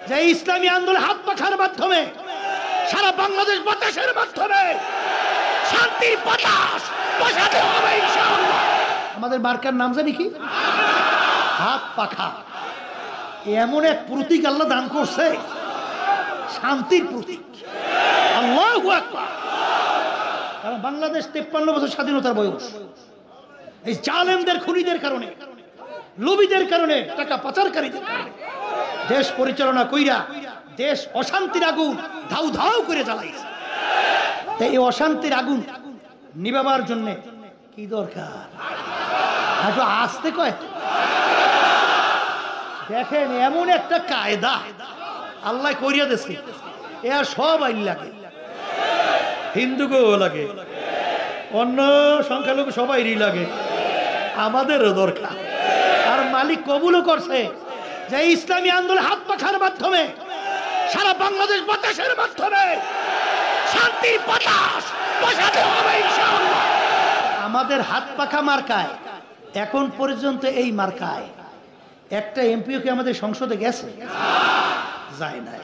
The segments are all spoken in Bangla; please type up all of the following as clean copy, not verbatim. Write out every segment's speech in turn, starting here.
যে ইসলামী আন্দোলন হাত পাখার মাধ্যমে সারা বাংলাদেশ বাতাসের মাধ্যমে শান্তির বাতাস বসাতে হবে ইনশাআল্লাহ। আমাদের মার্কার নাম জানি কি? হাত পাখা। এমন এক প্রতীক আল্লাহ দান করছে, শান্তির প্রতীক। আল্লাহু আকবার। কারণ বাংলাদেশ 53 বছর স্বাধীনতার বয়স, এই জালেমদের খুনিদের কারণে, লোভীদের কারণে, টাকা পাচারকারীদের কারণে দেশ পরিচালনা কইরা দেশ অশান্তির আগুন ধাউ ধাউ করে জ্বালাইছে। তাই এই অশান্তির আগুন নিভাবার জন্য কি দরকার? একটু আসতে কয়। দেখেন এমন একটা কায়দা আল্লাহ করিয়া দিয়েছে, এ আর সব আইন লাগে, হিন্দুকেও লাগে, অন্য সংখ্যালঘু সবাইরই লাগে, আমাদেরও দরকার। আর মালিক কবুলও করছে যে ইসলামী আন্দোলন হাত পাখার মাধ্যমে সারা বাংলাদেশ বাতাসের মাধ্যমে শান্তির বাতাস বসাতে হবে ইনশাআল্লাহ। আমাদের হাত পাখা মার্কায় এখন পর্যন্ত এই মার্কায় একটা এমপিও কি আমাদের সংসদে গেছে? যায় নাই।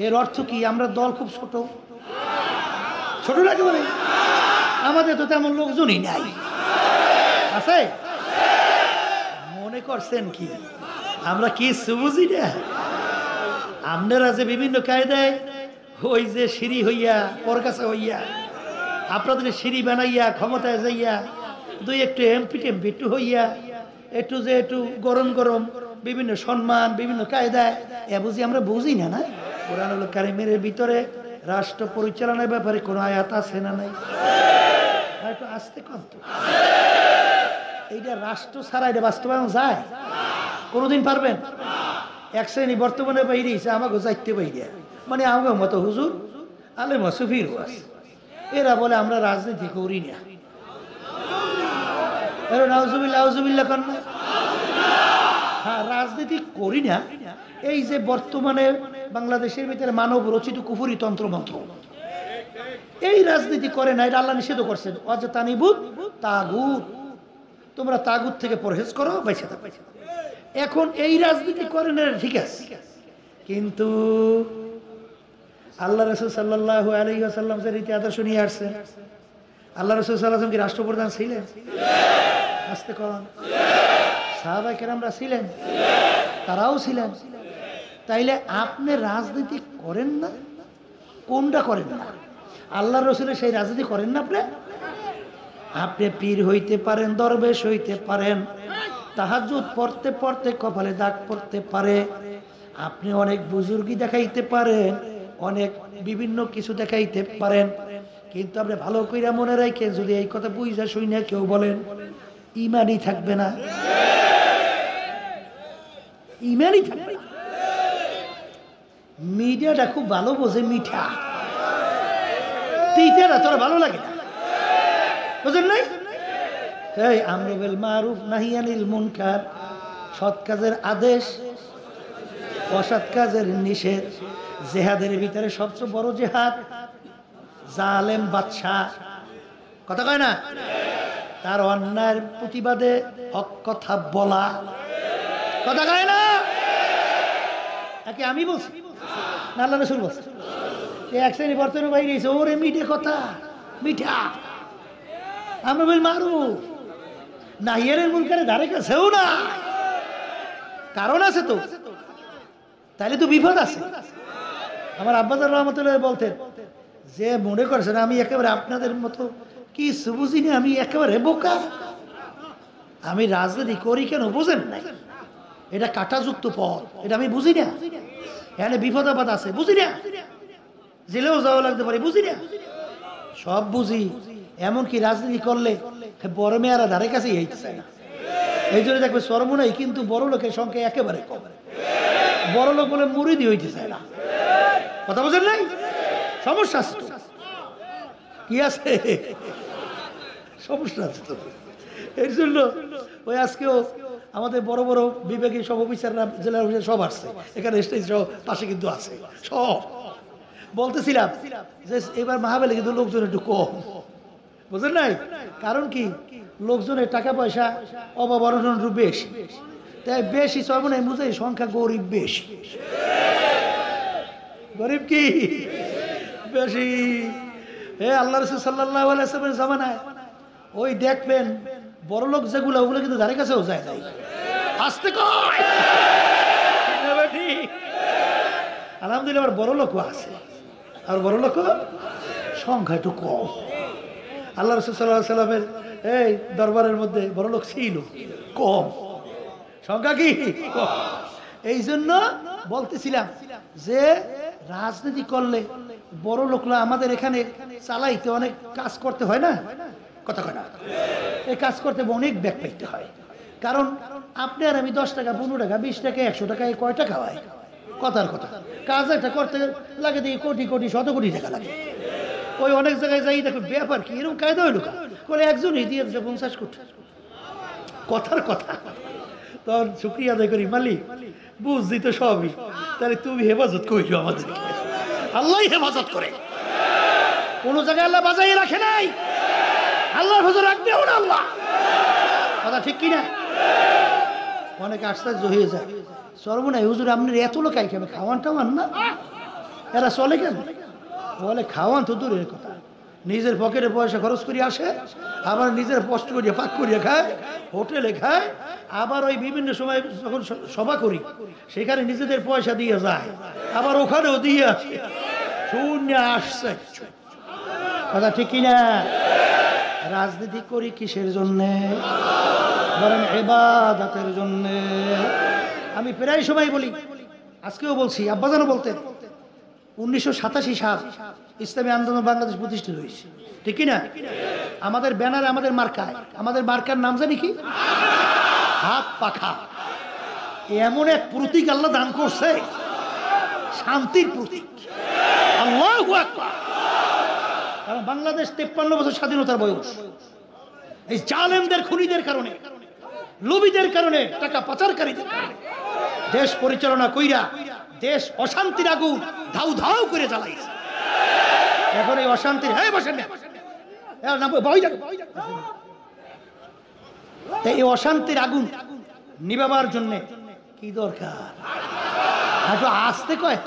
এর অর্থ কি? আমরা দল খুব ছোট, ছোট লাগে বলে আমাদের তো তেমন লোকজনই নাই। আছে? মনে করছেন কি আমরা কি বুঝি না? আপনারা যে বিভিন্ন কায়দায় ওই যে সিঁড়ি হইয়া পর কাছে হইয়া আপনাদের সিঁড়ি বানাইয়া ক্ষমতায় যাইয়া দুই একটু এমপি টেমপি একটু হইয়া একটু যে একটু গরম গরম বিভিন্ন সম্মান বিভিন্ন কায়দায় এ বুঝি আমরা বুঝি না। না, কোরআনুল কারীমের ভিতরে রাষ্ট্র পরিচালনার ব্যাপারে কোনো আয়াত আছে না? নাই। একটু আসতে কম তো। এইটা রাষ্ট্র ছাড়া এটা বাস্তবায়ন যায়? কোনোদিন পারবেন? এক শ্রেণী বর্তমানে বাইরেছে আমাকে যাইতে বাইরে, মানে আমাকে মতো হুজুর আলে মসুফির এরা বলে আমরা রাজনীতি করি না। নাউজুবিল্লাহ কর না। হ্যাঁ, রাজনীতি করি না। এই যে বর্তমানে বাংলাদেশের ভিতরে মানব রচিত কুফরি তন্ত্রমন্ত্র, এই রাজনীতি করে না, এটা আল্লাহ নিষেধ করছেন। অযতানিবুত তাগুত, তোমরা তাগুত থেকে পরহেজ করো, বেঁচে থাকো। এখন এই রাজনীতি করেন ঠিক আছে, কিন্তু আল্লাহ রাসূল সাল্লাল্লাহু আলাইহি ওয়াসাল্লাম যে রীতি আদর্শ নিয়ে আসছেন, আল্লাহ রাসূল সাল্লাল্লাহু আলাইহি ওয়াসাল্লাম কি রাষ্ট্রপ্রধান ছিলেন? আসতে কোন সাহাবায়ে কেরামরা ছিলেন, তারাও ছিলেন। তাইলে আপনি রাজনীতি করেন না, কোনটা করেন না? আল্লাহ রাসূলের সেই রাজনীতি করেন না আপনি? আপনি পীর হইতে পারেন, দরবেশ হইতে পারেন, তাহাজ্জুদ পড়তে পড়তে কপালে দাগ পড়তে পারে, আপনি অনেক বুজুর্গি দেখাইতে পারেন, অনেক বিভিন্ন কিছু দেখাইতে পারেন, কিন্তু আপনি ভালো কইরা মনে রাখেন, যদি এই কথা বুঝা শুনে কেউ বলেন, ইমানই থাকবে না, ইমানই থাকবে না। মিডিয়াটা খুব ভালো বোঝে মিঠা, তিতাটা তোরা ভালো লাগে না, বুঝেন নাই? এই আমরু বিল মারুফ নাহি আনিল মুনকার, সৎ কাজের আদেশ, অসৎ কাজের নিষেধ। জেহাদের ভিতরে সবচেয়ে বড় জেহাদ জালেম বাদশাহ, কথা কয় না, তার অন্যায়ের প্রতিবাদে হক কথা বলা, কথা কয় না? একে আমি বলছি না আল্লাহ রাসূল বলছে? এক শ্রেণী বর্তমানে বাইরে এসে ওরে মিঠে কথা, মিঠা আমরু বিল মারুফ নাহি আনিল মুনকারের ধারে কাছেও না। কারণ আছে তো, তাইলে তো বিপদ আছে। আমার আব্বাজান রহমতুল্লাহ বলতেন যে মনে করছেন আমি একেবারে আপনাদের মতো কি বুঝি না, আমি একেবারে বোকা, আমি রাজনীতি করি কেন বুঝেন নাই? এটা কাঁটাযুক্ত পথ, এটা আমি বুঝি না, এখানে বিপদ আপদ আছে বুঝি না, জেলেও যাওয়া লাগতে পারে বুঝি না, সব বুঝি। এমনকি রাজনীতি করলে বড় মেয়েরা ধারে কাছে চায় না। এই জন্য দেখবে সর্বনাই, কিন্তু বড় লোকের সংখ্যা একেবারে কম। বড় লোক বলে মুরিদি হইতে চায় না, কথা বোঝেন নাই? সমস্যা আছে তো, কি আছে? সমস্যা আছে তো। এর জন্য ওই আজকেও আমাদের বড় বড় বিভাগীয় সব অফিসাররা, জেলা অফিসার সব আসছে এখানে, স্টেজ সহ পাশে কিন্তু আছে সব। বলতেছিলাম যে এবার মাহাবেলে কিন্তু লোকজন একটু কম, বুঝলেন নাই? কারণ কি, লোকজনের টাকা পয়সা অভাব অনটন বেশি, তাই বেশি সর্বনাই বুঝে সংখ্যা গরিব বেশি, গরিব কি বেশি। আল্লাহ রাসূল সাল্লাল্লাহু আলাইহি ওয়াসাল্লামের জামানায় ওই দেখবেন বড় লোক যেগুলো ওগুলো কিন্তু ধারে কাছেও যায় নাই। আসতে কয় আলহামদুলিল্লাহ আমার বড় লোকও আছে, আর বড় লোক সংখ্যা একটু কম। আল্লাহ রাসূল সাল্লাল্লাহু আলাইহি ওয়াসাল্লামের এই দরবারের মধ্যে বড় লোক ছিল কম, সংখ্যা কি কম। এই জন্য বলতেছিলাম যে রাজনীতি করলে বড় লোকরা আমাদের এখানে চালাইতে অনেক কাজ করতে হয় না, কথা কয় না, এই কাজ করতে অনেক ব্যাগ পাইতে হয়। কারণ আপনি আর আমি 10 টাকা 15 টাকা 20 টাকা 100 টাকা এই কয় টাকা হয়, কথার কথা। কাজ একটা করতে লাগে দেখি কোটি কোটি শত কোটি টাকা লাগে। ওই অনেক জায়গায় যাই দেখো ব্যাপার কি এরকম কায়দা হইল বলে একজনই দিয়ে 50 কোটি, কথার কথা। তখন শুকরিয়া আদায় করি, মালিক বুঝছি তো সবই, তাহলে তুমি হেফাজত করিও আমাদের। আল্লাহ হেফাজত করে, কোন জায়গায় আল্লাহ বাজাই রাখে নাই, আল্লাহ হেফাজত রাখবেও না আল্লাহ, কথা ঠিক কিনা? অনেকে আশ্চর্য হয়ে যায়, সর্বনাই হুজুর আপনার এত লোক আইখাবে খাওয়ান টাওয়ান না, এরা চলে কেন? বলে খাওয়ান তো দূরের কথা, নিজের পকেটে পয়সা খরচ করে আসে, আবার নিজের কষ্ট করিয়া পাক করিয়া খায়, হোটেলে খায়, আবার ওই বিভিন্ন সময় যখন সভা করি সেখানে নিজেদের পয়সা দিয়ে যায়, আবার ওখানেও দিয়ে আসে, শূন্য আসছে, কথা ঠিক কিনা? রাজনীতি করি কিসের জন্যে? বলেন ইবাদতের জন্যে। আমি প্রায় সময় বলি, আজকেও বলছি, আব্বাজানও বলতেন, 1987 সাল ইসলামী আন্দোলন বাংলাদেশ প্রতিষ্ঠিত হয়েছে, ঠিক কিনা? আমাদের ব্যানারে আমাদের মার্কায়, আমাদের মার্কার নাম জানি কি? হাত পাখা। এমন এক প্রতীক আল্লাহ দান করছে, শান্তির প্রতীক। আল্লাহু আকবার। কারণ বাংলাদেশ 53 বছর স্বাধীনতার বয়স, এই জালেমদের খুনিদের কারণে, লোভীদের কারণে, টাকা পাচারকারীদের কারণে দেশ পরিচালনা কইরা দেশ অশান্তির আগুন ধাউ ধাউ করে জ্বালাইছে। এখন এই অশান্তির এই অশান্তির আগুন নিভাবার জন্য কি দরকার? একটু আসতে কয়।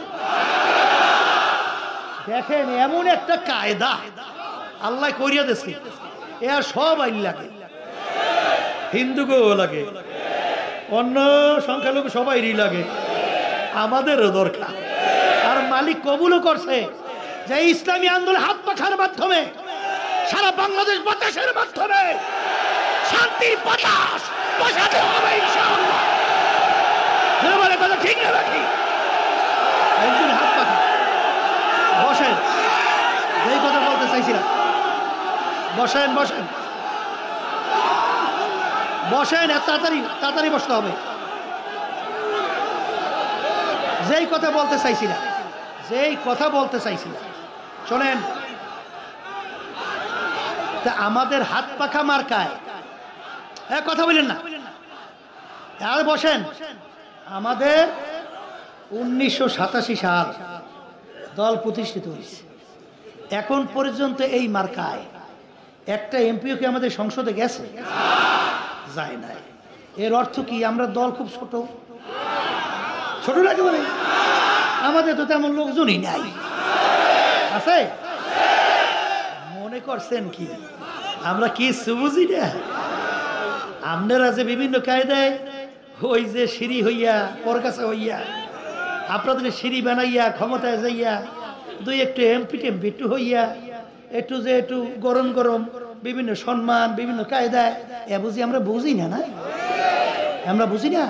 দেখেন এমন একটা কায়দা আল্লাহ করিয়া দিয়েছে, এ আর সব আইন লাগে, হিন্দুকেও লাগে, অন্য সংখ্যালঘু সবাইরই লাগে, আমাদেরও দরকার। আর মালিক কবুলও করছে যে ইসলামী আন্দোলন হাত পাখার মাধ্যমে সারা বাংলাদেশ বাতাসের মাধ্যমে শান্তির বাতাস বসাতে হবে ইনশাআল্লাহ। বলে কথা ঠিক না রাখি? একজন হাত পাখা বসেন, যেই কথা বলতে চাইছিলাম, বসেন বসেন বসেন, এত তাড়াতাড়ি তাড়াতাড়ি বসতে হবে। যেই কথা বলতে চাইছিলাম, শোনেন, তা আমাদের হাত পাখা মার্কায় কথা বলেন না, আর বসেন। আমাদের 1987 সাল দল প্রতিষ্ঠিত হয়েছে, এখন পর্যন্ত এই মার্কায় একটা এমপিও কি আমাদের সংসদে গেছে? যায় নাই। এর অর্থ কি? আমরা দল খুব ছোট, ছোট লাগে বলে আমাদের তো তেমন লোকজনই নাই, আছে? মনে করছেন কি আমরা কি বুঝি না? আপনারা যে বিভিন্ন কায়দায় ওই যে সিঁড়ি হইয়া পর কাছে হইয়া আপনাদের সিঁড়ি বানাইয়া ক্ষমতায় যাইয়া দুই একটু এমপি টেমপি একটু হইয়া একটু যে একটু গরম গরম বিভিন্ন সম্মান বিভিন্ন কায়দায় এ বুঝি আমরা বুঝি না, না আমরা বুঝি না।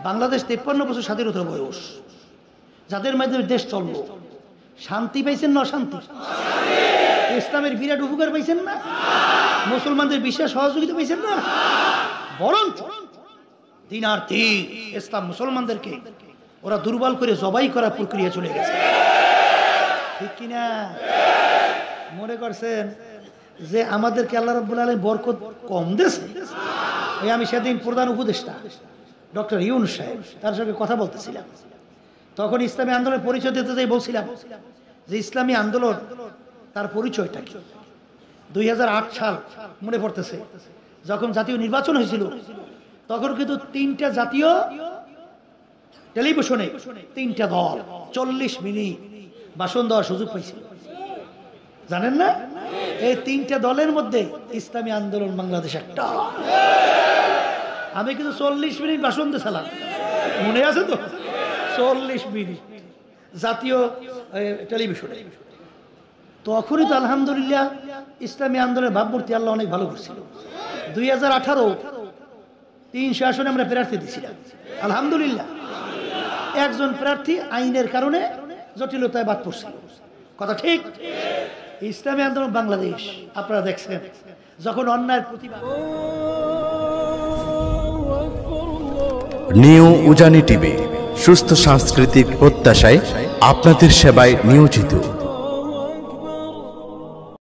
বাংলাদেশ 53 বছর স্বাধীনতার বয়স, যাদের মাধ্যমে দেশ চললো, শান্তি পাইছেন না অশান্তি? ইসলামের বিরাট উপকার পাইছেন না? মুসলমানদের বিশেষ সহযোগিতা পাইছেন না? বরং দিন আর দিন ইসলাম মুসলমানদেরকে ওরা দুর্বল করে জবাই করার প্রক্রিয়া চলে গেছে, ঠিক কিনা? মনে করছেন যে আমাদেরকে আল্লাহ রাব্বুল আলামিন বরকত কম দিয়েছে? এই আমি সেদিন প্রধান উপদেষ্টা ডক্টর ইউনূস সাহেব, তার সঙ্গে কথা বলতেছিলাম, তখন ইসলামী আন্দোলনের পরিচয় দিতে যাই বলছিলাম যে ইসলামী আন্দোলন তার পরিচয়টা কি। 2008 সাল মনে পড়তেছে, যখন জাতীয় নির্বাচন হয়েছিল তখন কিন্তু 3টা জাতীয় টেলিভিশনে 3টা দল 40 মিনিট ভাষণ দেওয়ার সুযোগ পাইছিল, জানেন না? এই 3টা দলের মধ্যে ইসলামী আন্দোলন বাংলাদেশ একটা। আমি কিন্তু 40 মিনিট ভাষণ দিয়েছিলাম, মনে আছে তো? 40 মিনিট জাতীয় টেলিভিশনে। তখনই তো আলহামদুলিল্লাহ ইসলামী আন্দোলনের ভাবমূর্তি আল্লাহ অনেক ভালো করছিল। 2018 300 আসনে আমরা প্রার্থী দিয়েছিলাম আলহামদুলিল্লাহ। একজন প্রার্থী আইনের কারণে জটিলতায় বাদ পড়ছিল, কথা ঠিক? ইসলামী আন্দোলন বাংলাদেশ আপনারা দেখছেন যখন অন্যায়ের প্রতিবাদ। নিউ উজানি টিভি, সুস্থ সাংস্কৃতিক প্রত্যাশায় আপনাদের সেবায় নিয়োজিত।